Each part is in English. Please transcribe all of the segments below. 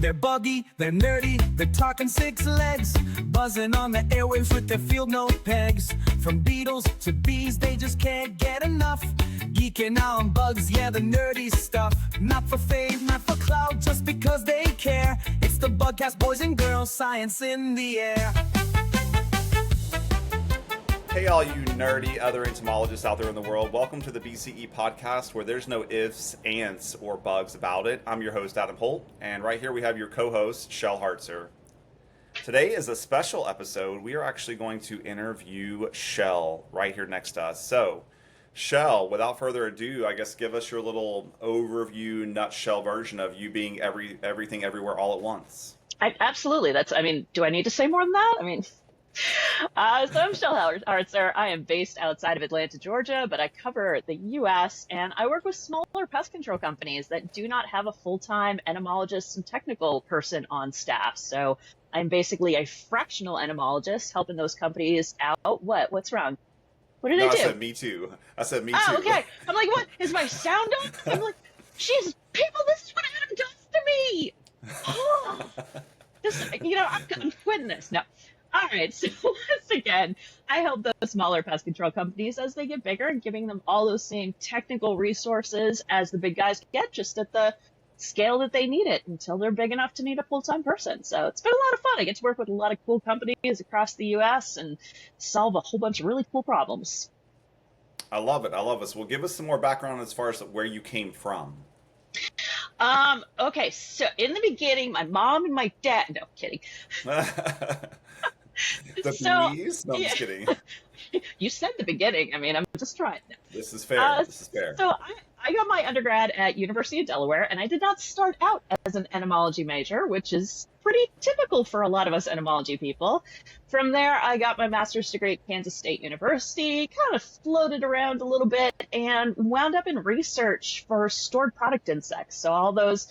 They're buggy, they're nerdy, they're talking six legs, buzzing on the airwaves with their field note pegs. From beetles to bees, they just can't get enough. Geeking out on bugs, yeah, the nerdy stuff. Not for fame, not for clout, just because they care. It's the Bugcast, boys and girls, science in the air. Hey all you nerdy other entomologists out there in the world, welcome to the BCE podcast where there's no ifs, ands, or bugs about it. I'm your host Adam Holt, and right here we have your co-host Chelle Hartzer. Today is a special episode. We are actually going to interview Chelle right here next to us. So Chelle, without further ado, I guess give us your little overview, nutshell version of you being everything everywhere all at once. Absolutely. Do I need to say more than that? So I'm Chelle Hartzer. I am based outside of Atlanta, Georgia, but I cover the U.S. and I work with smaller pest control companies that do not have a full-time entomologist and technical person on staff. So I'm basically a fractional entomologist helping those companies out. What's wrong? What did I do? I said me too. Me too. Oh, okay. I'm like, what? Is my sound up? I'm like, Jesus, people, this is what Adam does to me. Oh, I'm quitting this. No. All right, so once again, I help those smaller pest control companies as they get bigger and giving them all those same technical resources as the big guys get, just at the scale that they need it until they're big enough to need a full-time person. So it's been a lot of fun. I get to work with a lot of cool companies across the U.S. and solve a whole bunch of really cool problems. I love it. Well, give us some more background as far as where you came from. Okay, so in the beginning, my mom and my dad, no, kidding. Please? No, I'm just kidding. You said the beginning. I'm just trying. No. This is fair. So I got my undergrad at University of Delaware, and I did not start out as an entomology major, which is pretty typical for a lot of us entomology people. From there, I got my master's degree at Kansas State University, kind of floated around a little bit, and wound up in research for stored product insects. So all those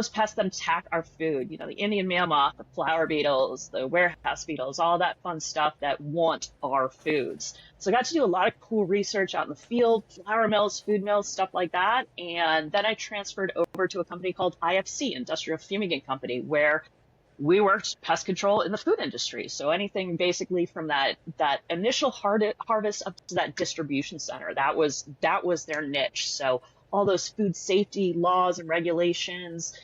pests that attack our food, the Indian meal moth, the flower beetles, the warehouse beetles, all that fun stuff that want our foods. So I got to do a lot of cool research out in the field, flour mills, food mills, stuff like that. And then I transferred over to a company called IFC, Industrial Fumigant Company, where we worked pest control in the food industry. So anything basically from that initial harvest up to that distribution center, that was their niche. So all those food safety laws and regulations,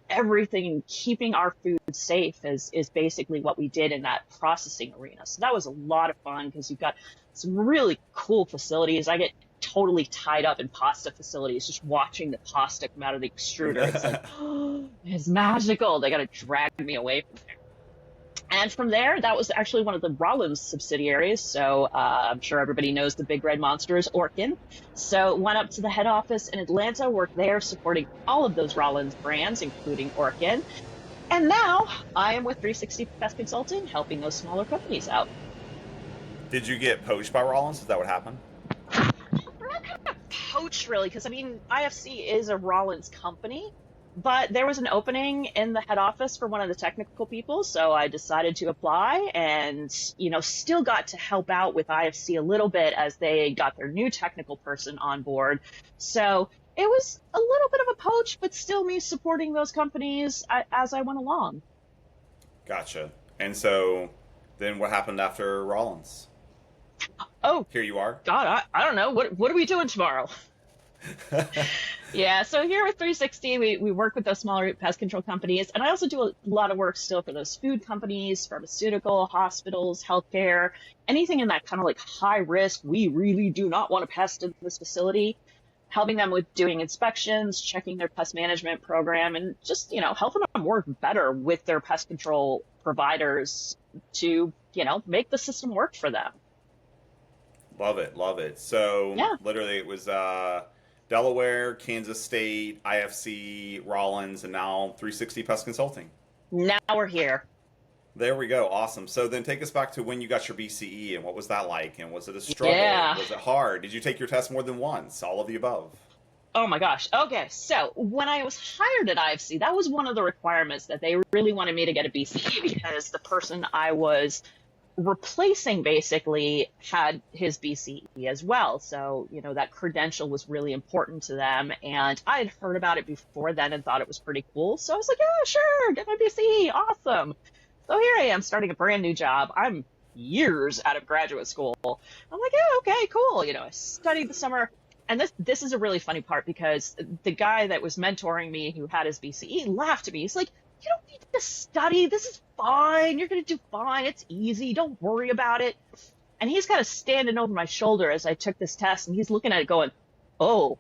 everything keeping our food safe is basically what we did in that processing arena. So that was a lot of fun because you've got some really cool facilities. I get totally tied up in pasta facilities just watching the pasta come out of the extruder. It's like, it's magical. They got to drag me away from there. And from there, that was actually one of the Rollins subsidiaries. So I'm sure everybody knows the big red monster is Orkin. So went up to the head office in Atlanta, worked there supporting all of those Rollins brands, including Orkin. And now I am with 360 Pest Consulting, helping those smaller companies out. Did you get poached by Rollins? Is that what happened? Not kind of poached, really, because IFC is a Rollins company. But there was an opening in the head office for one of the technical people, so I decided to apply and, still got to help out with IFC a little bit as they got their new technical person on board. So it was a little bit of a poach, but still me supporting those companies as I went along. Gotcha. And so then what happened after Rollins? Oh, here you are. God, I don't know. What are we doing tomorrow? Yeah, so here with 360, we work with those smaller pest control companies, and I also do a lot of work still for those food companies, pharmaceutical, hospitals, healthcare, anything in that kind of like high risk, we really do not want a pest in this facility, helping them with doing inspections, checking their pest management program, and just, helping them work better with their pest control providers to, make the system work for them. Love it. So yeah. Literally it was Delaware, Kansas State, IFC, Rollins, and now 360 Pest Consulting. Now we're here. There we go. Awesome. So then take us back to when you got your BCE and what was that like? And was it a struggle? Yeah. Was it hard? Did you take your test more than once? All of the above? Oh my gosh. Okay. So when I was hired at IFC, that was one of the requirements that they really wanted me to get a BCE because the person I was replacing basically had his BCE as well. So, that credential was really important to them. And I had heard about it before then and thought it was pretty cool. So I was like, yeah, sure, get my BCE. Awesome. So here I am starting a brand new job. I'm years out of graduate school. I'm like, yeah, okay, cool. I studied the summer. And this is a really funny part because the guy that was mentoring me who had his BCE laughed at me. He's like, you don't need to study. This is fine. You're going to do fine. It's easy. Don't worry about it. And he's kind of standing over my shoulder as I took this test, and he's looking at it going, oh,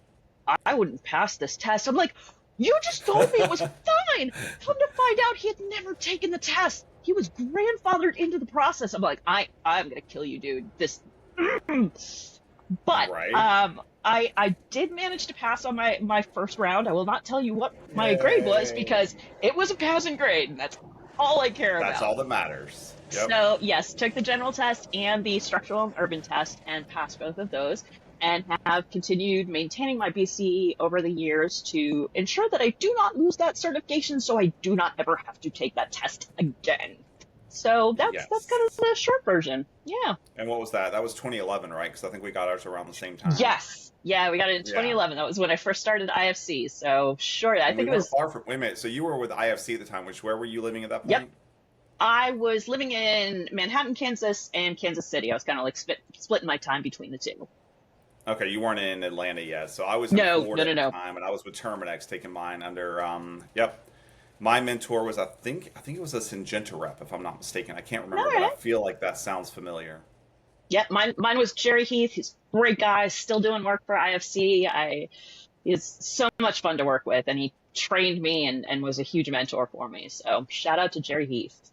I wouldn't pass this test. I'm like, you just told me it was fine. Come to find out he had never taken the test. He was grandfathered into the process. I'm like, I'm going to kill you, dude. But Right. I did manage to pass on my first round. I will not tell you what my grade was because it was a passing grade, and that's all I care That's about. all that matters. Yep. So yes, took the general test and the structural and urban test and passed both of those, and have continued maintaining my BCE over the years to ensure that I do not lose that certification, so I do not ever have to take that test again. So that's Yes. kind of the short version. Yeah. And what was that? That was 2011, right? Because I think we got ours around the same time. Yes. Yeah, we got it in 2011. That was when I first started IFC. So sure, I And think we it was. weren't far from. Wait a minute. So you were with IFC at the time. Where were you living at that point? Yep. I was living in Manhattan, Kansas, and Kansas City. I was kind of like splitting my time between the two. Okay, you weren't in Atlanta yet. So I was in Florida at the time, and I was with Terminex taking mine under. Yep. My mentor was, I think it was a Syngenta rep, if I'm not mistaken. I can't remember, but I feel like that sounds familiar. Yep, mine was Jerry Heath. He's a great guy, still doing work for IFC. He's so much fun to work with, and he trained me and was a huge mentor for me. So shout out to Jerry Heath.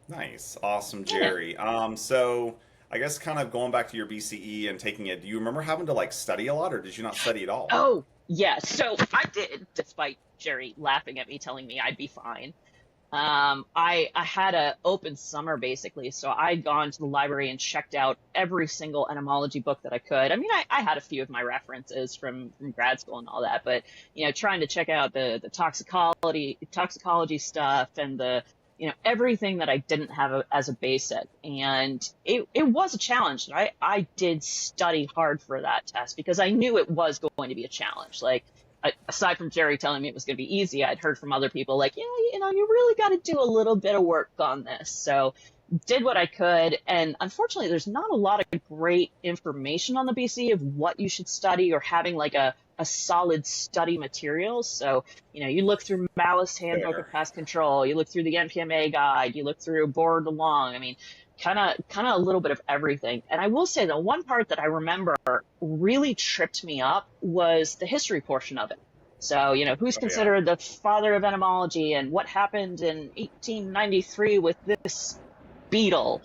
Nice, awesome, Yeah. Jerry. So I guess kind of going back to your BCE and taking it, do you remember having to like study a lot, or did you not study at all? Oh, yeah. So I did, despite Jerry laughing at me, telling me I'd be fine. I had an open summer basically, so I'd gone to the library and checked out every single entomology book that I could. I mean, I had a few of my references from grad school and all that, but trying to check out the toxicology stuff and the everything that I didn't have as a basic, and it was a challenge. I did study hard for that test because I knew it was going to be a challenge. Like, aside from Jerry telling me it was going to be easy, I'd heard from other people like, you really got to do a little bit of work on this. So did what I could. And unfortunately, there's not a lot of great information on the BC of what you should study or having like a solid study material. So, you look through Malice Handbook of Pest Control, you look through the NPMA guide, you look through Board Along. I mean, kind of a little bit of everything. And I will say the one part that I remember really tripped me up was the history portion of it. So, who's considered the father of entomology and what happened in 1893 with this beetle,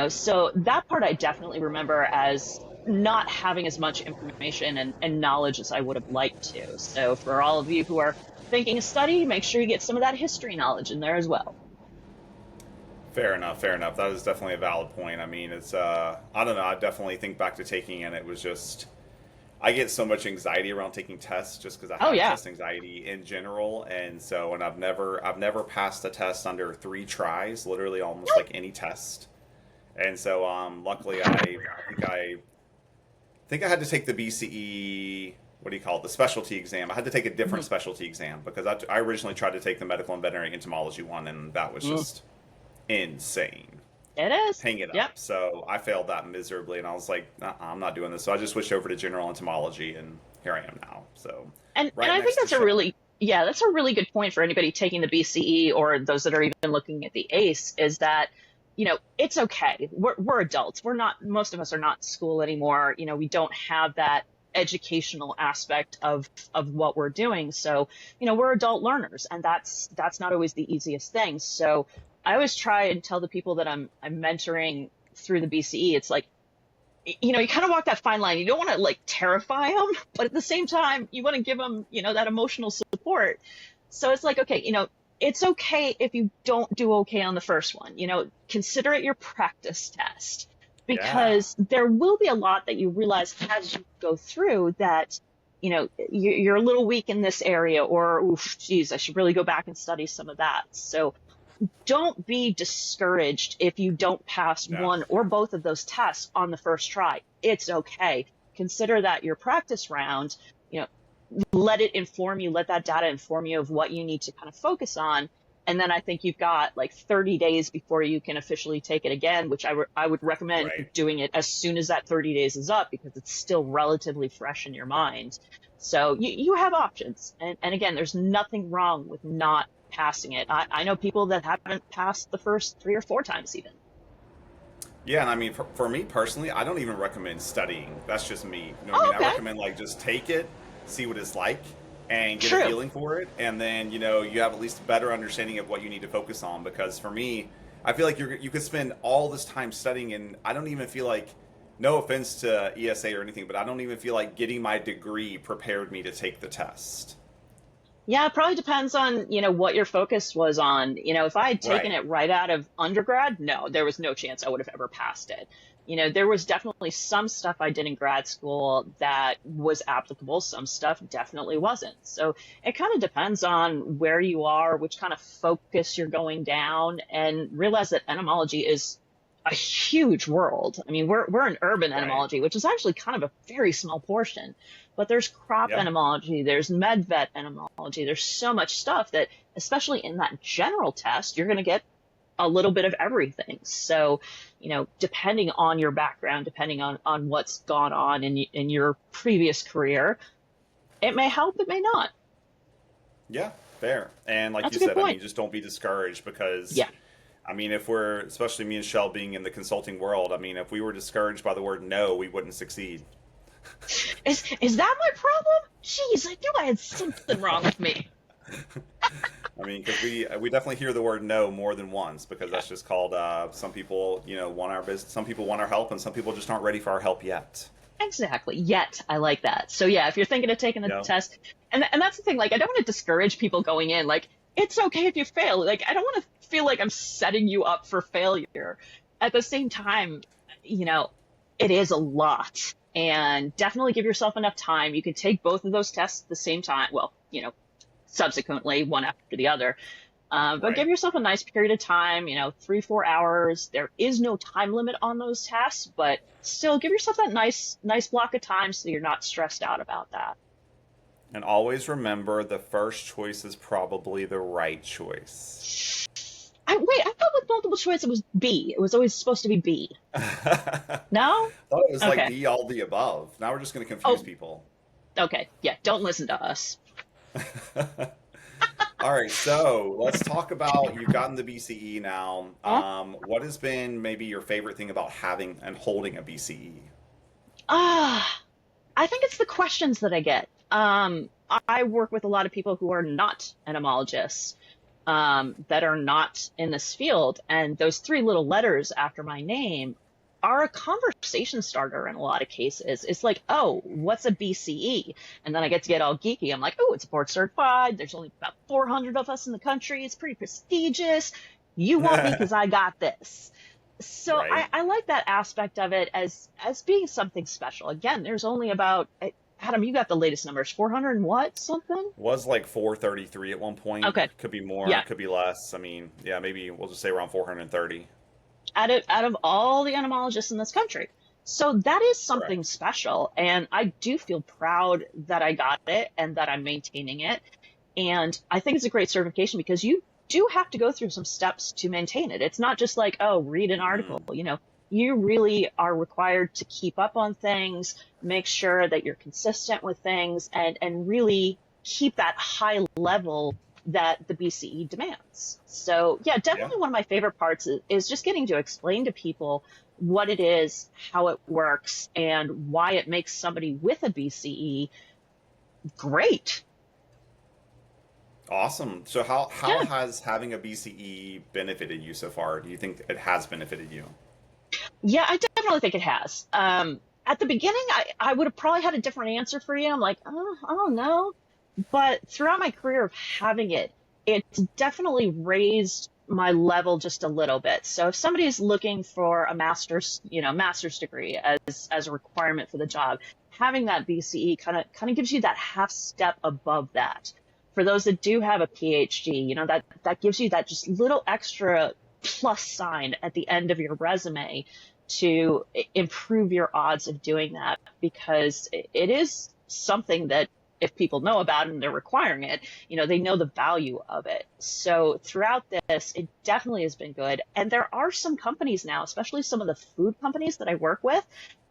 so that part I definitely remember as not having as much information and knowledge as I would have liked to. So for all of you who are thinking of study, make sure you get some of that history knowledge in there as well. Fair enough, fair enough. That is definitely a valid point. I mean, it's, I don't know, I definitely think back to taking, and it was just, I get so much anxiety around taking tests just because I have test anxiety in general. And so, and I've never passed a test under 3 tries, literally almost like any test. And so, luckily I think I had to take the BCE, what do you call it, the specialty exam. I had to take a different specialty exam because I originally tried to take the medical and veterinary entomology one, and that was just insane. It is. Hang it up. So I failed that miserably, and I was like, I'm not doing this. So I just switched over to general entomology, and here I am now. So and I think that's that's a really good point for anybody taking the BCE or those that are even looking at the ACE, is that it's okay. We're adults. Most of us are not in school anymore. We don't have that educational aspect of what we're doing. So, we're adult learners, and that's not always the easiest thing. So I always try and tell the people that I'm mentoring through the BCE, it's like, you kind of walk that fine line. You don't want to like terrify them, but at the same time, you want to give them, that emotional support. So it's like, okay, it's okay if you don't do okay on the first one. Consider it your practice test, because there will be a lot that you realize as you go through that, you're a little weak in this area, or, oof, geez, I should really go back and study some of that. So don't be discouraged if you don't pass No. one or both of those tests on the first try. It's okay. Consider that your practice round, you know, let it inform you, let that data inform you of what you need to kind of focus on. And then I think you've got like 30 days before you can officially take it again, which I would recommend Right. doing it as soon as that 30 days is up because it's still relatively fresh in your mind. So you have options. And again, there's nothing wrong with not passing it. I know people that haven't passed the first 3 or 4 times even. Yeah, and I mean, for me personally, I don't even recommend studying. That's just me. You know what Oh, I mean? I okay. recommend like just take it, see what it's like, and get a True. feeling for it, and then you have at least a better understanding of what you need to focus on. Because for me, I feel like you could spend all this time studying, and I don't even feel like, no offense to ESA or anything, but I don't even feel like getting my degree prepared me to take the test. Yeah, it probably depends on, what your focus was on. If I had taken Right. it right out of undergrad, no, there was no chance I would have ever passed it. There was definitely some stuff I did in grad school that was applicable. Some stuff definitely wasn't. So it kind of depends on where you are, which kind of focus you're going down, and realize that entomology is a huge world. I mean, we're in urban Right. entomology, which is actually kind of a very small portion. But there's crop Yeah. entomology, there's med vet entomology, there's so much stuff that, especially in that general test, you're going to get a little bit of everything. So, depending on your background, depending on what's gone on in your previous career, it may help, it may not. Yeah. Fair. And like That's you a good said, I mean, point. just don't be discouraged because Yeah. I mean, if we're, especially me and Shell being in the consulting world, I mean, if we were discouraged by the word no, we wouldn't succeed. Is that my problem? Jeez, I knew I had something wrong with me. I mean, because we definitely hear the word no more than once because Yeah. that's just called some people want our business, some people want our help, and some people just aren't ready for our help yet. Exactly. Yet I like that. So yeah, if you're thinking of taking the Yeah. test, and that's the thing, like I don't want to discourage people going in. Like it's okay if you fail. Like I don't want to feel like I'm setting you up for failure. At the same time, you know, it is a lot. And definitely give yourself enough time. You can take both of those tests at the same time. Well, subsequently, one after the other. But Right. give yourself a nice period of time, 3, 4 hours. There is no time limit on those tests, but still give yourself that nice block of time so you're not stressed out about that. And always remember the first choice is probably the right choice. I thought with multiple choice it was B. It was always supposed to be B. I No? thought it was like Okay. be all the above. Now we're just going to confuse Oh, people. okay. Yeah, don't listen to us. All right, so let's talk about you've gotten the BCE now. Huh? What has been maybe your favorite thing about having and holding a BCE? Ah, I think it's the questions that I get. I work with a lot of people who are not entomologists, that are not in this field, and those 3 little letters after my name are a conversation starter in a lot of cases. It's like, oh, what's a BCE? And then I get to get all geeky. I'm like, oh, it's board certified. There's only about 400 of us in the country. It's pretty prestigious. You want me because I got this. So Right. I like that aspect of it as being something special. Again, there's only about Adam, you got the latest numbers, 400 and what something? Was like 433 at one point. Okay, Could be more, yeah. could be less. I mean, yeah, maybe we'll just say around 430. Out of all the entomologists in this country. So that is something Correct. special. And I do feel proud that I got it and that I'm maintaining it. And I think it's a great certification because you do have to go through some steps to maintain it. It's not just like, oh, read an article. Hmm. You really are required to keep up on things, make sure that you're consistent with things, and really keep that high level that the BCE demands. So yeah, Yeah. definitely one of my favorite parts is just getting to explain to people what it is, how it works, and why it makes somebody with a BCE great. Awesome. So how Yeah. has having a BCE benefited you so far? Do you think it has benefited you? Yeah, I definitely think it has. At the beginning, I would have probably had a different answer for you. I'm like, oh, I don't know. But throughout my career of having it, it's definitely raised my level just a little bit. So if somebody is looking for a master's degree as a requirement for the job, having that BCE kind of gives you that half step above that. for those that do have a PhD, that gives you that just little extra plus sign at the end of your resume to improve your odds of doing that, because it is something that if people know about it and they're requiring it, they know the value of it. So throughout this, it definitely has been good. And there are some companies now, especially some of the food companies that I work with,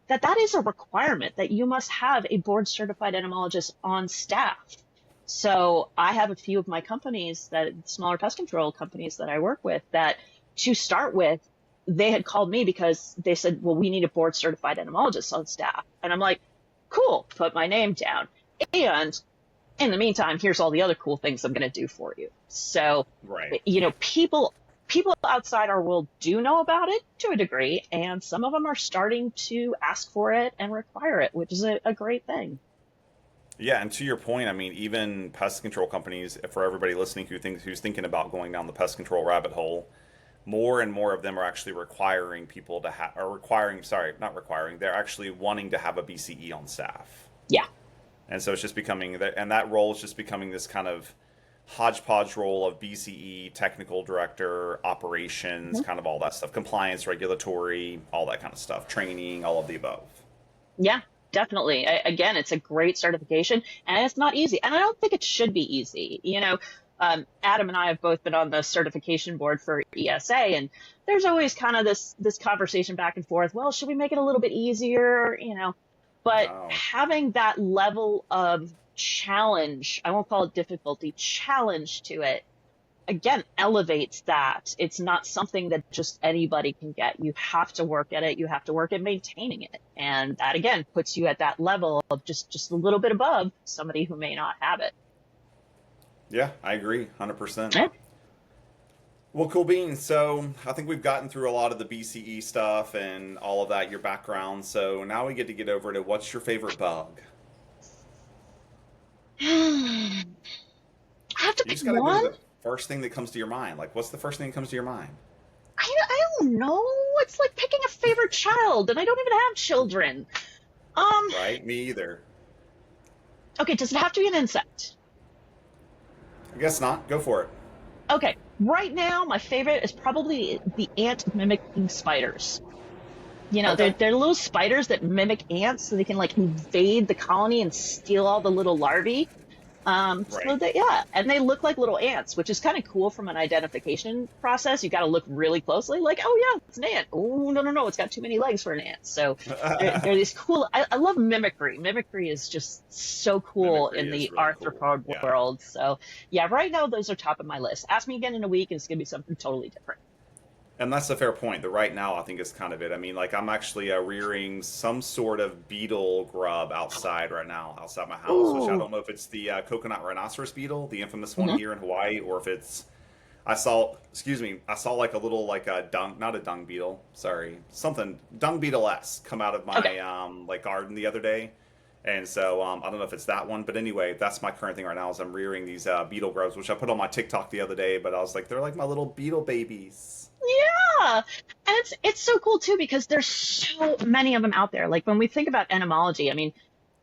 that is a requirement that you must have a board certified entomologist on staff. So I have a few of my companies, that smaller pest control companies that I work with, that to start with, they had called me because they said, well, we need a board certified entomologist on staff. And I'm like, cool, put my name down. And in the meantime, here's all the other cool things I'm going to do for you. So, Right. people outside our world do know about it to a degree, and some of them are starting to ask for it and require it, which is a great thing. Yeah, and to your point, I mean, even pest control companies, for everybody listening who's thinking about going down the pest control rabbit hole, more and more of them are actually requiring people to have, or requiring, sorry, not requiring, they're actually wanting to have a BCE on staff. Yeah. And so it's just becoming, and that role is just becoming this kind of hodgepodge role of BCE, technical director, operations, kind of all that stuff, compliance, regulatory, all that kind of stuff, training, all of the above. Yeah, definitely. Again, it's a great certification, and it's not easy. And I don't think it should be easy. Adam and I have both been on the certification board for ESA, and there's always kind of this conversation back and forth. Well, should we make it a little bit easier? But having that level of challenge, I won't call it difficulty, challenge to it, again, elevates that. It's not something that just anybody can get. You have to work at it. You have to work at maintaining it. And that, again, puts you at that level of just a little bit above somebody who may not have it. Yeah, I agree, 100%. Yeah. Well, cool beans. So I think we've gotten through a lot of the BCE stuff and all of that, your background. So now we get over to what's your favorite bug? I have to You pick just gotta one. go to the first thing that comes to your mind. Like, what's the first thing that comes to your mind? I don't know. It's like picking a favorite child, and I don't even have children. Right? Me either. Okay, does it have to be an insect? I guess not. Go for it. Okay, right now my favorite is probably the ant mimicking spiders. Okay. They're little spiders that mimic ants, so they can like invade the colony and steal all the little larvae. So Right. and they look like little ants, which is kind of cool from an identification process. You got to look really closely, like, oh yeah, it's an ant. Oh no, it's got too many legs for an ant. So they're these cool. I love mimicry. Mimicry is just so cool Mimicry in is the really arthropod cool. Yeah. world. So yeah, right now those are top of my list. Ask me again in a week, and it's gonna be something totally different. And that's a fair point. The right now, I think, is kind of it. I mean, like, I'm actually rearing some sort of beetle grub outside right now, outside my house, which I Ooh. don't know if it's the coconut rhinoceros beetle, the infamous one Mhm. here in Hawaii, or if it's, I saw like a little, like a dung, not a dung beetle, sorry, something, dung beetle-esque come out of my, Okay. like, garden the other day. And so I don't know if it's that one, but anyway, that's my current thing right now is I'm rearing these beetle grubs, which I put on my TikTok the other day, but I was like, they're like my little beetle babies. Yeah, and it's so cool too because there's so many of them out there. Like when we think about entomology, I mean,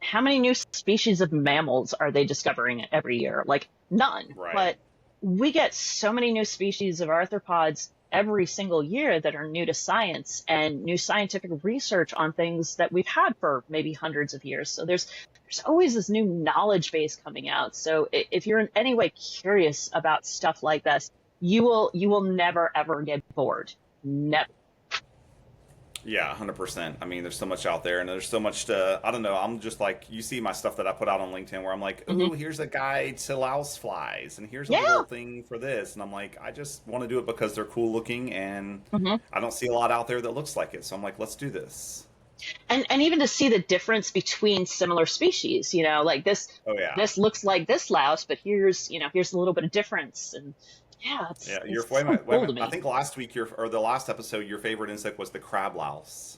how many new species of mammals are they discovering every year? Like none. Right. But we get so many new species of arthropods every single year that are new to science and new scientific research on things that we've had for maybe hundreds of years. So there's always this new knowledge base coming out. So if you're in any way curious about stuff like this, you will never ever get bored. Never. Yeah, 100%. I mean, there's so much out there, and there's so much to, I don't know, I'm just like, you see my stuff that I put out on LinkedIn where I'm like, ooh, here's a guide to louse flies, and here's a Yeah. little thing for this. And I'm like, I just want to do it because they're cool looking, and hmm I don't see a lot out there that looks like it. So I'm like, let's do this. And even to see the difference between similar species, like Oh, yeah. this looks like this louse, but here's a little bit of difference, and yeah, Yeah, it's wait a so minute, cool to me. I think last week, or the last episode, your favorite insect was the crab louse.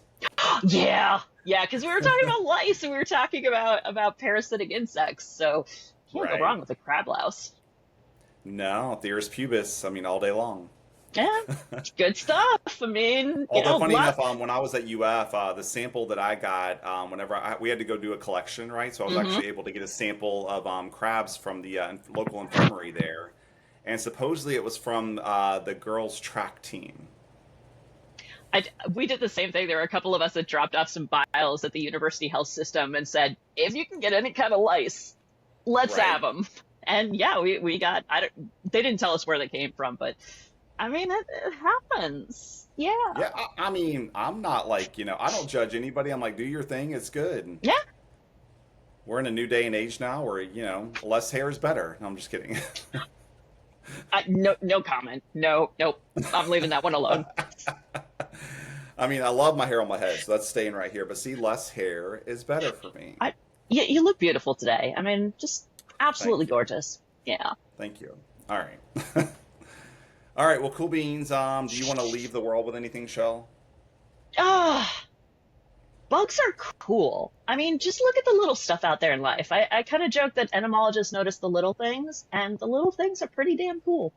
Yeah, because we were talking about lice and we were talking about parasitic insects, so can't go Right. wrong with a crab louse. No, Theris pubis, I mean, all day long. Yeah, good stuff. I mean, Although funny lot. enough, when I was at UF, the sample that I got, whenever we had to go do a collection, right? So I was Hmm. actually able to get a sample of crabs from the local infirmary there, and supposedly it was from the girls' track team. We did the same thing. There were a couple of us that dropped off some vials at the university health system and said, if you can get any kind of lice, let's Right? have them. And yeah, we got, they didn't tell us where they came from, but I mean, it happens. Yeah. Yeah. I mean, I'm not like I don't judge anybody. I'm like, do your thing. It's good. Yeah. We're in a new day and age now where less hair is better. No, I'm just kidding. No, no comment. No, nope. I'm leaving that one alone. I mean, I love my hair on my head, so that's staying right here. But see, less hair is better for me. You look beautiful today. I mean, just absolutely Thank you. gorgeous. Yeah. Thank you. All right. All right. Well, cool beans. Do you want to leave the world with anything, Shell? Ah, bugs are cool. I mean, just look at the little stuff out there in life. I kind of joke that entomologists notice the little things, and the little things are pretty damn cool.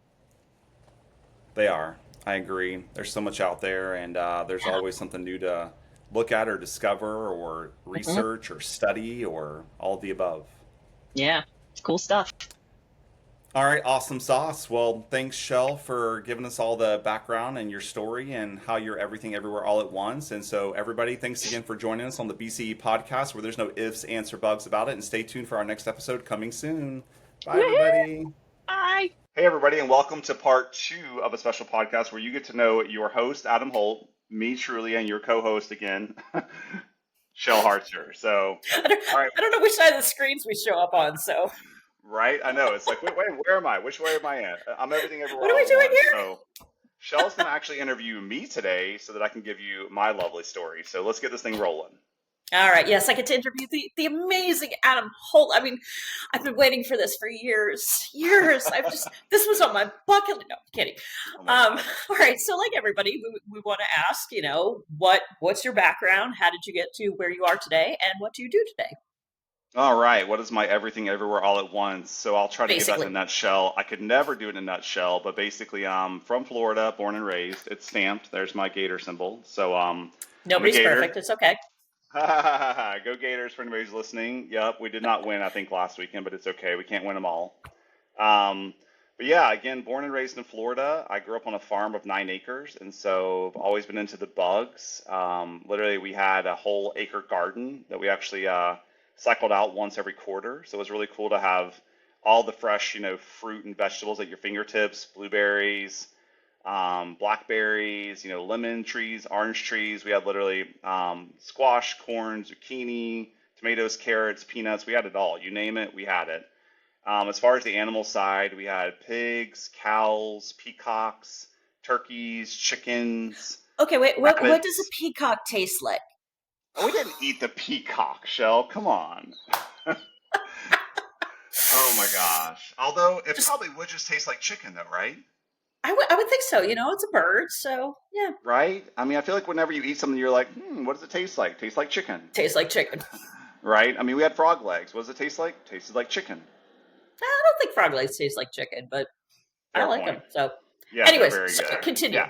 They are. I agree. There's so much out there, and there's Yeah. always something new to look at or discover or Hmm. research or study or all of the above. Yeah. Cool stuff. All right, awesome sauce. Well, thanks, Shell, for giving us all the background and your story and how you're everything everywhere all at once. And so, everybody, thanks again for joining us on the BCE podcast where there's no ifs, ands, or bugs about it. And stay tuned for our next episode coming soon. Bye, Woohoo! everybody. Bye. Hey, everybody, and welcome to part 2 of a special podcast where you get to know your host, Adam Holt, me truly, and your co host again, Chelle Hartzer. So, all right, I don't know which side of the screens we show up on, so right? I know. It's like, wait, where am I? Which way am I at? I'm everything everywhere what are all we at doing once. here? So, Shell's going to actually interview me today so that I can give you my lovely story. So, let's get this thing rolling. All right, yes, I get to interview the amazing Adam Holt. I mean, I've been waiting for this for years. This was on my bucket list. No, I'm kidding. Oh my God. All right, so like everybody, we want to ask, what's your background? How did you get to where you are today? And what do you do today? All right. What is my everything everywhere all at once? So, I'll try to give that in Basically, a nutshell. I could never do it in a nutshell, but basically, I'm from Florida, born and raised. It's stamped. There's my gator symbol. So, I'm a nobody's gator. perfect. It's okay. Go Gators for anybody's listening. Yep, we did not win, I think, last weekend, but it's okay. We can't win them all. But yeah, again, born and raised in Florida. I grew up on a farm of 9 acres, and so I've always been into the bugs. Literally, we had a whole acre garden that we actually cycled out once every quarter. So it was really cool to have all the fresh, fruit and vegetables at your fingertips, blueberries, blackberries, lemon trees, orange trees. We had literally squash, corn, zucchini, tomatoes, carrots, peanuts. We had it all. You name it, we had it. As far as the animal side, we had pigs, cows, peacocks, turkeys, chickens, Okay, wait. What does a rabbits. peacock taste like? Oh, we didn't eat the peacock, Shell. Come on. Oh my gosh. Although it Just probably would just taste like chicken, though, right? I would think so. It's a bird, so yeah, Right? I mean, I feel like whenever you eat something, you're like, what does it taste like? Tastes like chicken. tastes like chicken. Right? I mean, we had frog legs. What does it taste like? Tasted like chicken. I don't think frog legs taste like chicken, but I Fair like them. point. So, Yeah, they're anyways, very sorry, good. continue. Yeah.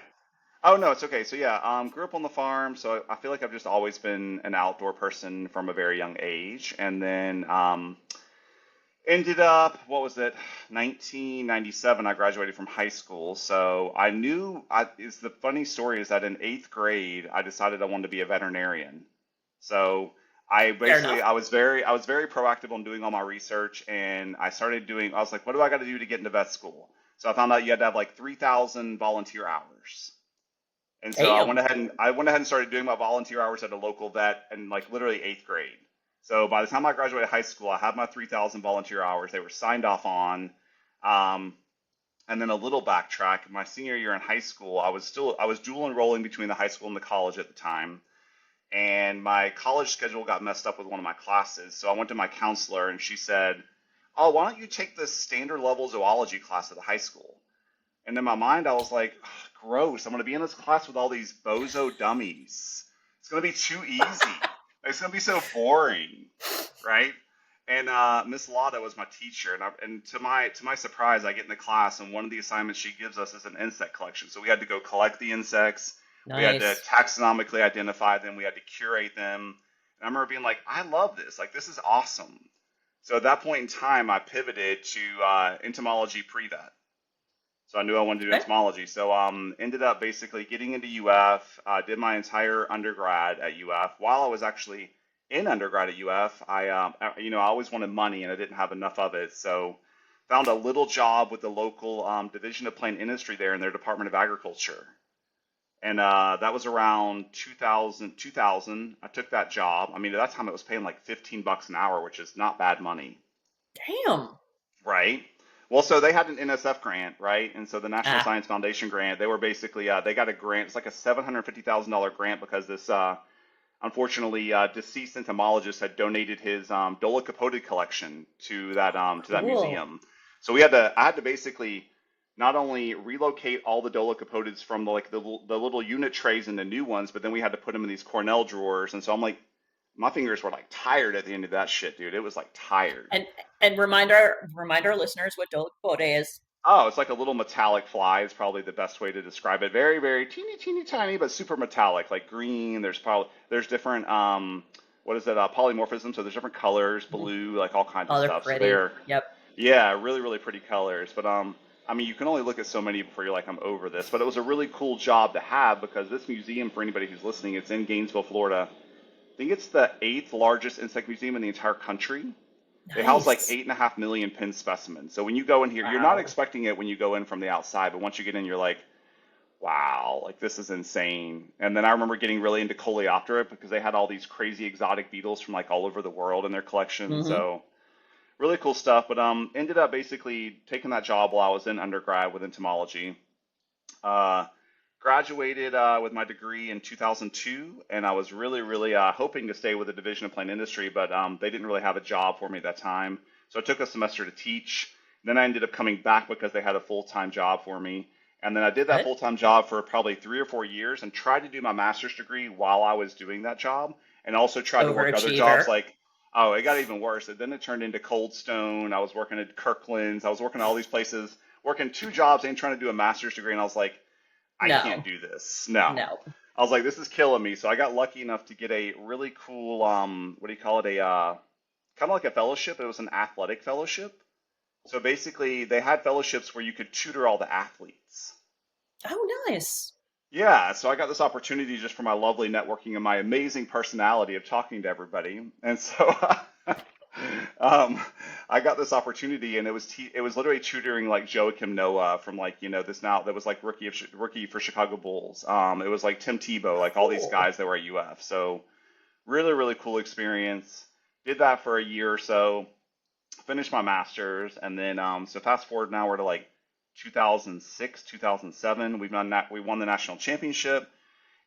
Oh no, it's okay. So yeah, grew up on the farm, so I feel like I've just always been an outdoor person from a very young age, and then ended up, what was it, 1997. I graduated from high school, so I knew. Is the funny story is that in 8th grade, I decided I wanted to be a veterinarian. So I Fair basically enough. I was very proactive on doing all my research, and I started doing. I was like, what do I got to do to get into vet school? So I found out you had to have like 3,000 volunteer hours. And so I Damn. went ahead and started doing my volunteer hours at a local vet in like literally 8th grade. So by the time I graduated high school, I had my 3,000 volunteer hours. They were signed off on. Um, and then a little backtrack. My senior year in high school, I was dual enrolling between the high school and the college at the time. And my college schedule got messed up with one of my classes. So I went to my counselor and she said, "Oh, why don't you take the standard level zoology class at the high school?" And in my mind, I was like, "Ugh, gross. I'm going to be in this class with all these bozo dummies. It's going to be too easy. It's going to be so boring, right?" And Miss Lotta was my teacher, and to my surprise, I get in the class, and one of the assignments she gives us is an insect collection. So we had to go collect the insects. We had to Nice. taxonomically identify them. We had to curate them. And I remember being like, I love this. Like, this is awesome. So at that point in time, I pivoted to entomology pre-vet. So I knew I wanted to do Okay. entomology. So ended up basically getting into UF. Did my entire undergrad at UF. While I was actually in undergrad at UF, I always wanted money and I didn't have enough of it. So found a little job with the local division of plant industry there in their Department of Agriculture. And that was around 2000. I took that job. I mean, at that time it was paying like $15 an hour, which is not bad money, Damn. right? Well, so they had an NSF grant, right? And so the National Ah. Science Foundation grant, they were basically, they got a grant. It's like a $750,000 grant because this, unfortunately, deceased entomologist had donated his dolichopodid collection to that Cool. museum. So I had to basically not only relocate all the dolichopodids from the little unit trays into new ones, but then we had to put them in these Cornell drawers. And so I'm like, my fingers were like tired at the end of that shit, dude. It was like tired. And remind our listeners what Dolichopode is. Oh, it's like a little metallic fly is probably the best way to describe it. Very, very teeny, teeny, tiny, but super metallic, like green. There's different what is it? Polymorphism. So there's different colors, Mhm. blue, like all kinds of Oh, they're stuff. So pretty. they're Yep. yeah, really, really pretty colors. But I mean, you can only look at so many before you're like, I'm over this. But it was a really cool job to have because this museum, for anybody who's listening, it's in Gainesville, Florida. I think it's the eighth largest insect museum in the entire country. They house like Nice. 8.5 million pin specimens. So when you go in here, you're not Wow. expecting it when you go in from the outside, but once you get in, you're like, wow, like this is insane. And then I remember getting really into Coleoptera because they had all these crazy exotic beetles from like all over the world in their collection. Hmm. So really cool stuff. But ended up basically taking that job while I was in undergrad with entomology. Uh, Graduated with my degree in 2002, and I was really, really hoping to stay with the Division of Plant Industry, but they didn't really have a job for me at that time. So I took a semester to teach. Then I ended up coming back because they had a full-time job for me. And then I did that Good. full-time job for probably 3 or 4 years and tried to do my master's degree while I was doing that job, and also tried to work other jobs Overachiever. like, oh, it got even worse. Then it turned into Cold Stone. I was working at Kirkland's. I was working at all these places, working 2 jobs and trying to do a master's degree. And I was like, I can't No. do this. No. No. I was like, this is killing me. So I got lucky enough to get a really cool, what do you call it? Kind of like a fellowship. It was an athletic fellowship. So basically, they had fellowships where you could tutor all the athletes. Oh, nice. Yeah, so I got this opportunity just for my lovely networking and my amazing personality of talking to everybody. And so um, I got this opportunity, and it was literally tutoring like Joakim Noah from like this now that was like rookie for Chicago Bulls. It was like Tim Tebow, like all these Cool. guys that were at UF. So really, really cool experience. Did that for a year or so. Finished my master's, and then so fast forward now we're to like 2006, 2007. We won the national championship,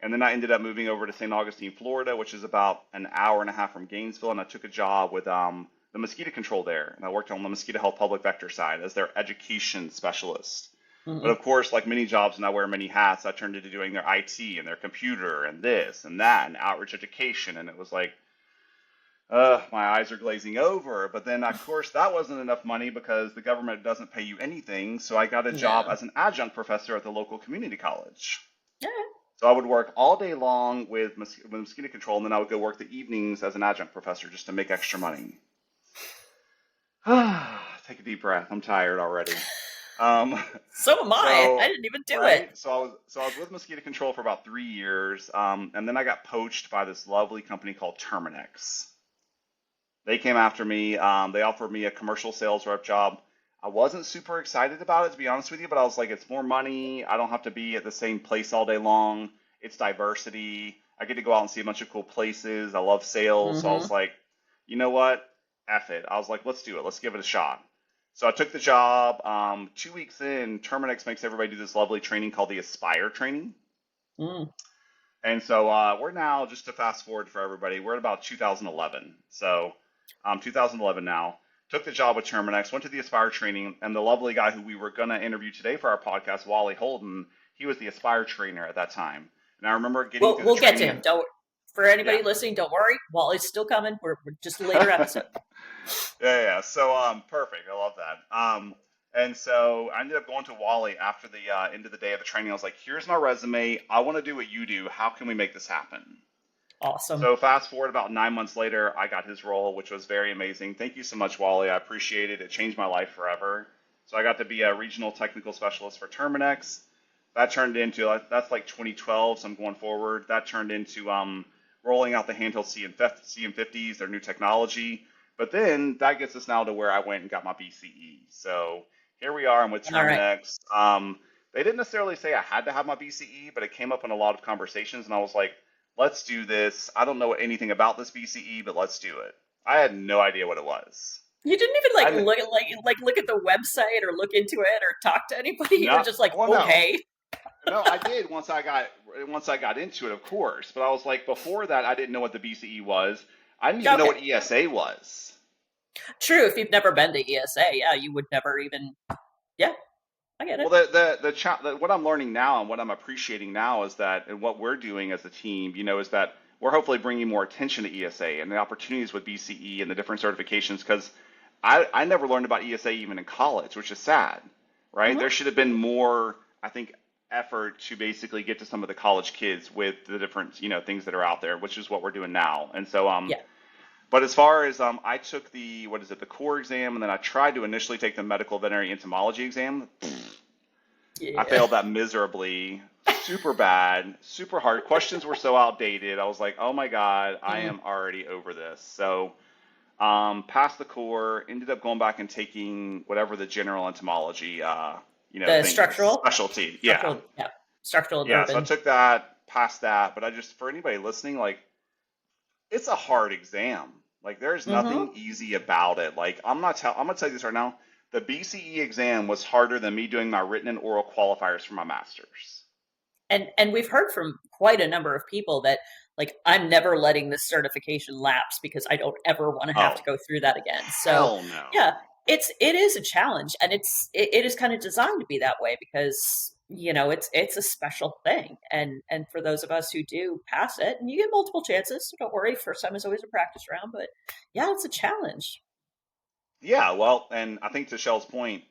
and then I ended up moving over to St. Augustine, Florida, which is about an hour and a half from Gainesville, and I took a job with the mosquito control there, and I worked on the mosquito health public vector side as their education specialist. But Mm-mm. of course, like many jobs, and I wear many hats, I turned into doing their IT and their computer and this and that and outreach education, and it was like, my eyes are glazing over. But then, of course, that wasn't enough money because the government doesn't pay you anything. So I got a job No. as an adjunct professor at the local community college. Yeah. So I would work all day long with mosquito control, and then I would go work the evenings as an adjunct professor just to make extra money. Take a deep breath. I'm tired already. Um, So am I. I so didn't even do it. right, so I was with mosquito control for about 3 years, and then I got poached by this lovely company called Terminex. They came after me. They offered me a commercial sales rep job. I wasn't super excited about it, to be honest with you, but I was like, it's more money. I don't have to be at the same place all day long. It's diversity. I get to go out and see a bunch of cool places. I love sales. So I Mm-hmm. was like, you know what? F it. I was like, let's do it. Let's give it a shot. So I took the job. 2 weeks in, Terminex makes everybody do this lovely training called the Aspire training. Mm. And so we're now, just to fast forward for everybody, we're at about 2011. So 2011 now. Took the job with Terminex, went to the Aspire training, and the lovely guy who we were going to interview today for our podcast, Wally Holden, he was the Aspire trainer at that time. And I remember getting through the We'll get to training. him. Don't For anybody Yeah. listening, don't worry. Wally's still coming. We're just a later episode. Yeah. So, perfect. I love that. And so I ended up going to Wally after the end of the day of the training. I was like, "Here's my resume. I want to do what you do. How can we make this happen?" Awesome. So fast forward about 9 months later, I got his role, which was very amazing. Thank you so much, Wally. I appreciate it. It changed my life forever. So I got to be a regional technical specialist for Terminex. That turned into that's like 2012. So I'm going forward. That turned into rolling out the handheld CM50s, their new technology. But then that gets us now to where I went and got my BCE. So here we are. I'm with All right. Terminex. They didn't necessarily say I had to have my BCE, but it came up in a lot of conversations, and I was like, let's do this. I don't know anything about this BCE, but let's do it. I had no idea what it was. You didn't even I look at the website or look into it or talk to anybody. You were not just like, well, no, okay. no, I did once I got into it, of course. But I was like, before that, I didn't know what the BCE was. I didn't even know Okay. what ESA was. True. If you've never been to ESA, yeah, you would never even. Yeah, I get it. Well, what I'm learning now and what I'm appreciating now is that, and what we're doing as a team, is that we're hopefully bringing more attention to ESA and the opportunities with BCE and the different certifications. Because I never learned about ESA even in college, which is sad, right? Hmm. There should have been more, I think, effort to basically get to some of the college kids with the different, things that are out there, which is what we're doing now. And so, Yeah. but as far as I took the core exam, and then I tried to initially take the medical veterinary entomology exam. I Yeah. failed that miserably, super bad, super hard. Questions were so outdated. I was like, oh my God, I Mm. am already over this. So, passed the core, ended up going back and taking whatever the general entomology, The thing is, structural, specialty. Yeah. structural, yeah, structural and Yeah. So I urban. took that, passed that, but for anybody listening, like, it's a hard exam. Like, there's nothing Hmm. easy about it. Like, I'm gonna tell you this right now. The BCE exam was harder than me doing my written and oral qualifiers for my master's. And we've heard from quite a number of people that like I'm never letting this certification lapse because I don't ever want to have to Oh, go through that again. So hell no. yeah, it is a challenge, and it is kind of designed to be that way because it's a special thing, and for those of us who do pass it, and you get multiple chances, so don't worry, first time is always a practice round, but yeah, it's a challenge. Yeah, well, and I think to Shell's point,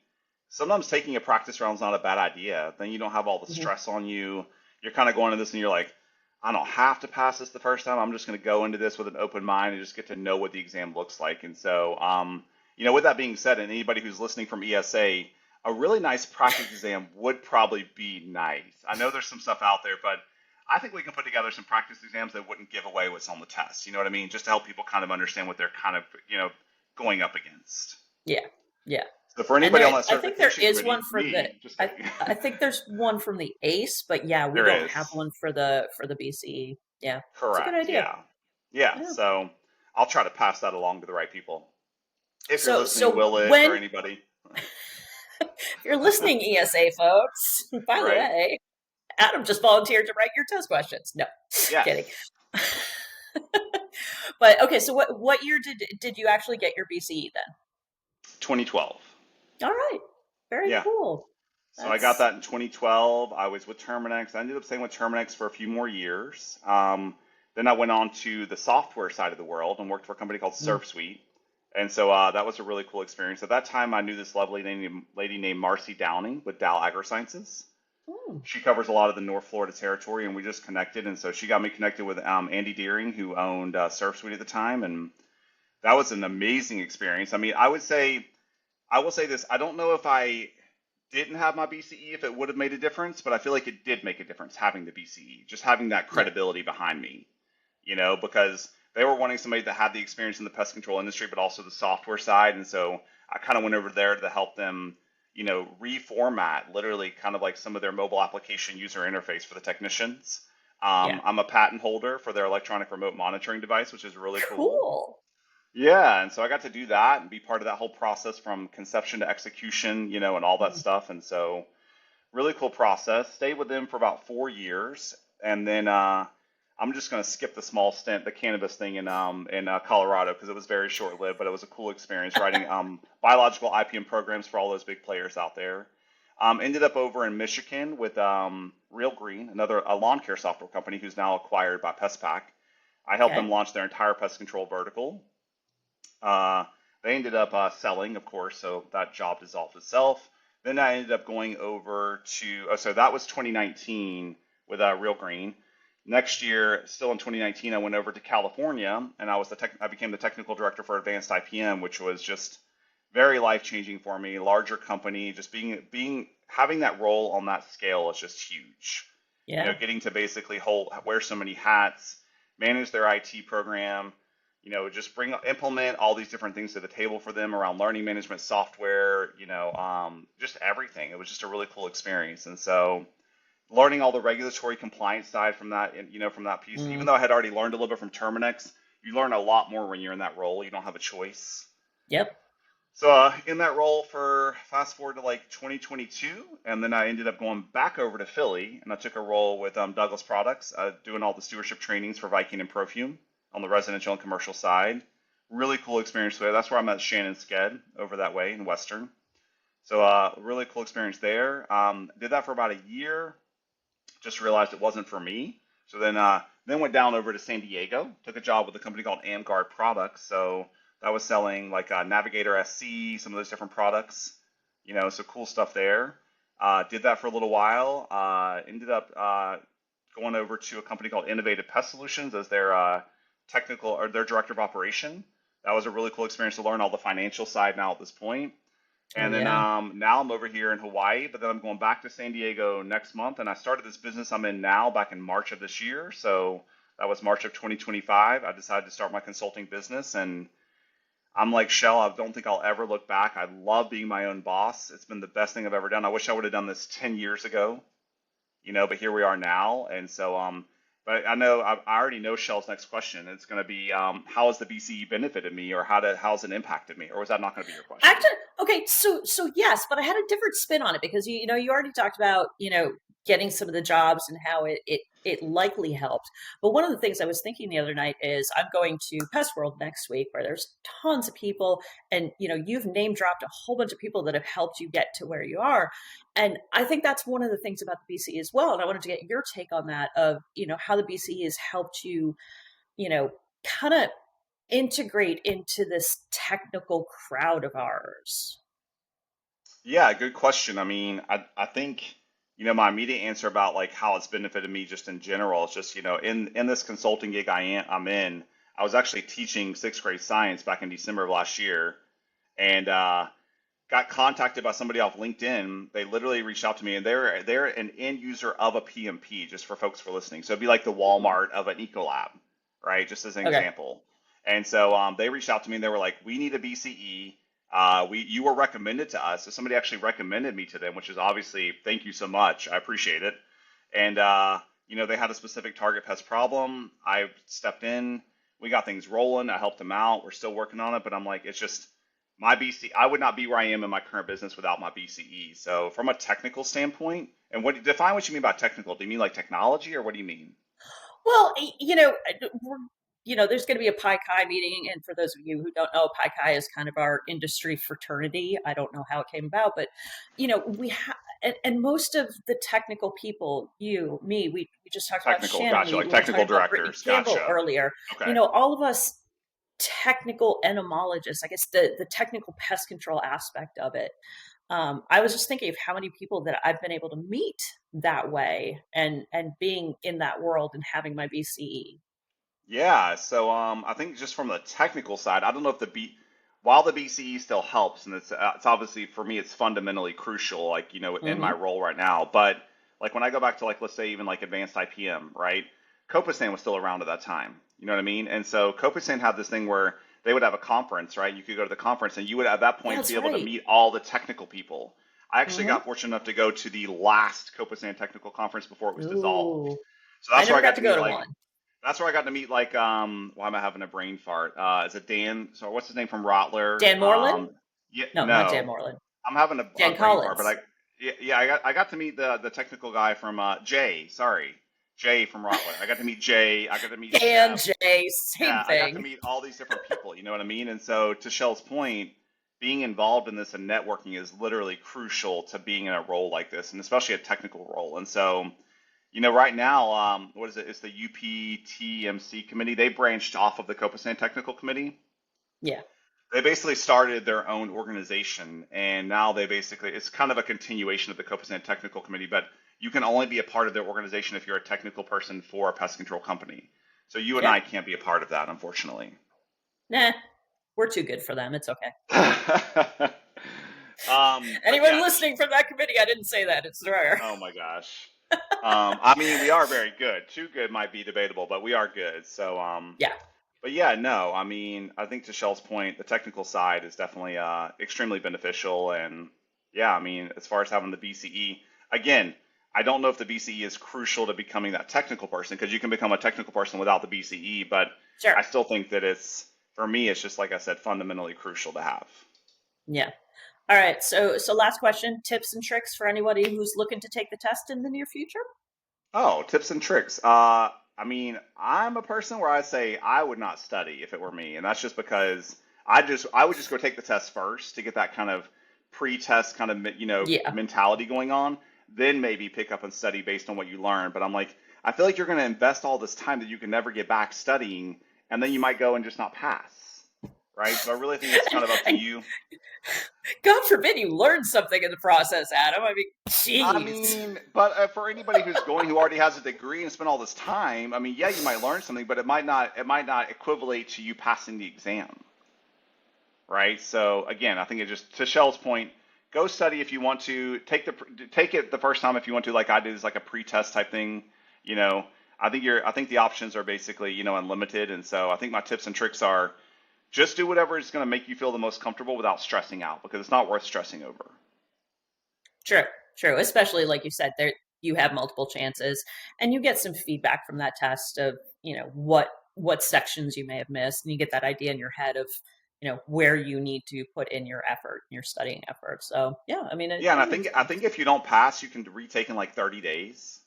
sometimes taking a practice round is not a bad idea. Then you don't have all the Hmm. stress on you. You're kind of going into this and you're like, I don't have to pass this the first time. I'm just going to go into this with an open mind and just get to know what the exam looks like. And so, with that being said, and anybody who's listening from ESA, a really nice practice exam would probably be nice. I know there's some stuff out there, but I think we can put together some practice exams that wouldn't give away what's on the test. You know what I mean? Just to help people kind of understand what they're kind of, going up against. Yeah, yeah. So for And anybody on there, that I think there certification is one committee, for the. me, just I kidding. I think there's one from the ACE, but yeah, we There don't have is. one for the BCE. Yeah, it's a good Correct. idea. Yeah. Yeah. Yeah. So I'll try to pass that along to the right people. If you're listening, So will it or when anybody? if you're listening, ESA folks, by the Right? way, Adam just volunteered to write your test questions. No, kidding. Yes. But okay, so what year did you actually get your BCE then? 2012. All right, very Yeah. cool. So I got That's that in 2012. I was with Terminex. I ended up staying with Terminex for a few more years. Then I went on to the software side of the world and worked for a company called mm, SurfSuite. And so that was a really cool experience. At that time, I knew this lovely lady named Marcy Downing with Dow AgroSciences. mm, She covers a lot of the North Florida territory, and we just connected. And so she got me connected with Andy Deering, who owned SurfSuite at the time, and that was an amazing experience. I mean, I will say this: I don't know if I didn't have my BCE if it would have made a difference, but I feel like it did make a difference having the BCE, just having that yeah. credibility behind me, because they were wanting somebody that had the experience in the pest control industry, but also the software side. And so I kind of went over there to help them, reformat literally kind of like some of their mobile application user interface for the technicians. Yeah. I'm a patent holder for their electronic remote monitoring device, which is really cool. Cool. Yeah, and so I got to do that and be part of that whole process from conception to execution, and all that Mm, stuff. And so really cool process. Stayed with them for about 4 years, and then I'm just going to skip the small stint, the cannabis thing in Colorado because it was very short lived, but it was a cool experience writing biological IPM programs for all those big players out there. Ended up over in Michigan with Real Green, a lawn care software company who's now acquired by PestPack. I helped them okay. launch their entire pest control vertical. Uh, They ended up selling, of course, so that job dissolved itself. Then I ended up going over to, so that was 2019 with Real Green. Next year, still in 2019, I went over to California, and I became the technical director for Advanced IPM, which was just very life changing for me. Larger company, just having that role on that scale is just huge. Yeah. Getting to basically wear so many hats, manage their IT program, just implement all these different things to the table for them around learning management software, just everything. It was just a really cool experience. And so learning all the regulatory compliance side from that, from that piece, even though I had already learned a little bit from Terminix, you learn a lot more when you're in that role. You don't have a choice. Yep. So in that role for fast forward to like 2022, and then I ended up going back over to Philly, and I took a role with Douglas Products, doing all the stewardship trainings for Viking and Perfume on the residential and commercial side. Really cool experience there. That's where I met Shannon Sked over that way in Western. So really cool experience there. Did that for about a year. Just realized it wasn't for me. So then went down over to San Diego. Took a job with a company called AmGuard Products. So that was selling like Navigator SC, some of those different products. So cool stuff there. Did that for a little while. Ended up going over to a company called Innovative Pest Solutions as their their director of operation. That was a really cool experience to learn all the financial side now at this point. And then now I'm over here in Hawaii, but then I'm going back to San Diego next month. And I started this business I'm in now back in March of this year. So that was March of 2025. I decided to start my consulting business. And I'm like, Chelle, I don't think I'll ever look back. I love being my own boss. It's been the best thing I've ever done. I wish I would have done this 10 years ago, but here we are now. And so, but I already know Chelle's next question. It's going to be, how has the BCE benefited me, or how's it impacted me, or was that not going to be your question? Actually, okay, so yes, but I had a different spin on it because you already talked about getting some of the jobs and how it likely helped. But one of the things I was thinking the other night is I'm going to Pest World next week, where there's tons of people, and you've name dropped a whole bunch of people that have helped you get to where you are. And I think that's one of the things about the BCE as well. And I wanted to get your take on that, of how the BCE has helped you, kind of integrate into this technical crowd of ours. Yeah, good question. I mean, I think, my immediate answer about like how it's benefited me just in general is just, in this consulting gig I'm in, I was actually teaching sixth grade science back in December of last year, and got contacted by somebody off LinkedIn. They literally reached out to me, and they're an end user of a PMP, just for folks for listening. So it'd be like the Walmart of an Ecolab, right? Just as an example. And so they reached out to me, and they were like, "We need a BCE. You were recommended to us." So somebody actually recommended me to them, which is obviously, thank you so much. I appreciate it. And they had a specific target pest problem. I stepped in. We got things rolling. I helped them out. We're still working on it, but I'm like, it's just my BCE. I would not be where I am in my current business without my BCE. So from a technical standpoint, and define what you mean by technical. Do you mean like technology, or what do you mean? Well, there's going to be a Pi Chi meeting, and for those of you who don't know, Pi Chi is kind of our industry fraternity. I don't know how it came about, but we have, and most of the technical people, you, me, we just talked Technical, about Shannon, gotcha, like technical directors, Campbell gotcha. earlier. Okay. All of us technical entomologists, I guess the technical pest control aspect of it. I was just thinking of how many people that I've been able to meet that way, and being in that world and having my BCE. Yeah, so I think just from the technical side, I don't know if while the BCE still helps, and it's obviously for me it's fundamentally crucial, like in my role right now. But like when I go back to like let's say even like advanced IPM, right? Copasan was still around at that time. You know what I mean? And so Copasan had this thing where they would have a conference, right? You could go to the conference, and you would at that point be able to meet all the technical people. I actually got fortunate enough to go to the last Copasan technical conference before it was dissolved. So I that's where never I got got to to go meet to like. one. That's where I got to meet like why am I having a brain fart? Is it Dan? So what's his name from Rottler? Dan Moreland? Yeah, No, not Dan no. Moreland. I'm having a Dan brain fart, but Collins. I got to meet the technical guy from Jay. Sorry, Jay from Rottler. I got to meet Jay. I got to meet Dan, Steph. Jay, same Yeah, I got to thing. meet all these different people. You know what I mean? And so to Chelle's point, being involved in this and networking is literally crucial to being in a role like this, and especially a technical role. And so right now, what is it? It's the UPTMC committee. They branched off of the Copasan Technical Committee. Yeah. They basically started their own organization, and now it's kind of a continuation of the Copeland Technical Committee, but you can only be a part of their organization if you're a technical person for a pest control company. So you and Yeah. I can't be a part of that, unfortunately. Nah, we're too good for them. It's okay. Yeah, listening from that committee, I didn't say that. It's rare. oh my gosh. I mean, we are very good. Too good might be debatable, but we are good. So, Yeah. but yeah, no, I mean, I think to Chelle's point, the technical side is definitely extremely beneficial. And yeah, I mean, as far as having the BCE, again, I don't know if the BCE is crucial to becoming that technical person because you can become a technical person without the BCE, but Sure. I still think that for me, it's just like I said, fundamentally crucial to have. Yeah. All right. So last question, tips and tricks for anybody who's looking to take the test in the near future? Oh, tips and tricks. I mean, I'm a person where I say I would not study if it were me, and that's just because I would just go take the test first to get that kind of pre-test kind of Yeah. mentality going on, then maybe pick up and study based on what you learn. But I'm like, I feel like you're going to invest all this time that you can never get back studying, and then you might go and just not pass, right? So I really think it's kind of up to you. God forbid you learn something in the process, Adam. I mean, jeez. I mean, but for anybody who already has a degree and spent all this time, I mean, yeah, you might learn something, but it might not equivalate to you passing the exam, right? So again, I think it just to Chelle's point, go study if you want to. Take it the first time if you want to, like I did, is like a pre-test type thing. You know, I think the options are basically unlimited, and so I think my tips and tricks are just do whatever is going to make you feel the most comfortable without stressing out because it's not worth stressing over. True. Especially like you said, there you have multiple chances, and you get some feedback from that test of what sections you may have missed, and you get that idea in your head of where you need to put in your effort, your studying effort. So yeah, I mean, Yeah, and I think if you don't pass, you can retake in like 30 days.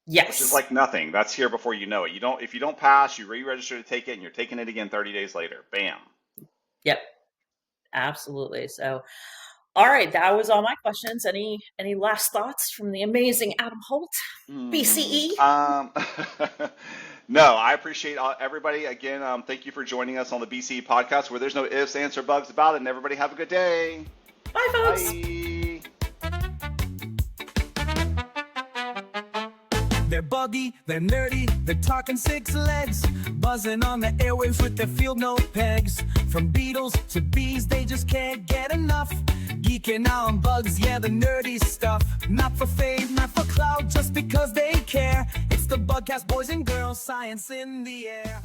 Yes. Which is like nothing. That's here before you know it. If you don't pass, you re-register to take it, and you're taking it again 30 days later. Bam. Yep. Absolutely. So, all right, that was all my questions. Any last thoughts from the amazing Adam Holt, BCE? No, I appreciate everybody. Again, thank you for joining us on the BCE podcast where there's no ifs, ands, or bugs about it. And everybody have a good day. Bye, folks. Bye. They're buggy, they're nerdy, they're talking six legs, buzzing on the airwaves with their field note pegs. From beetles to bees, they just can't get enough. Geeking out on bugs, yeah, the nerdy stuff. Not for fame, not for clout, just because they care. It's the Bugcast boys and girls, science in the air.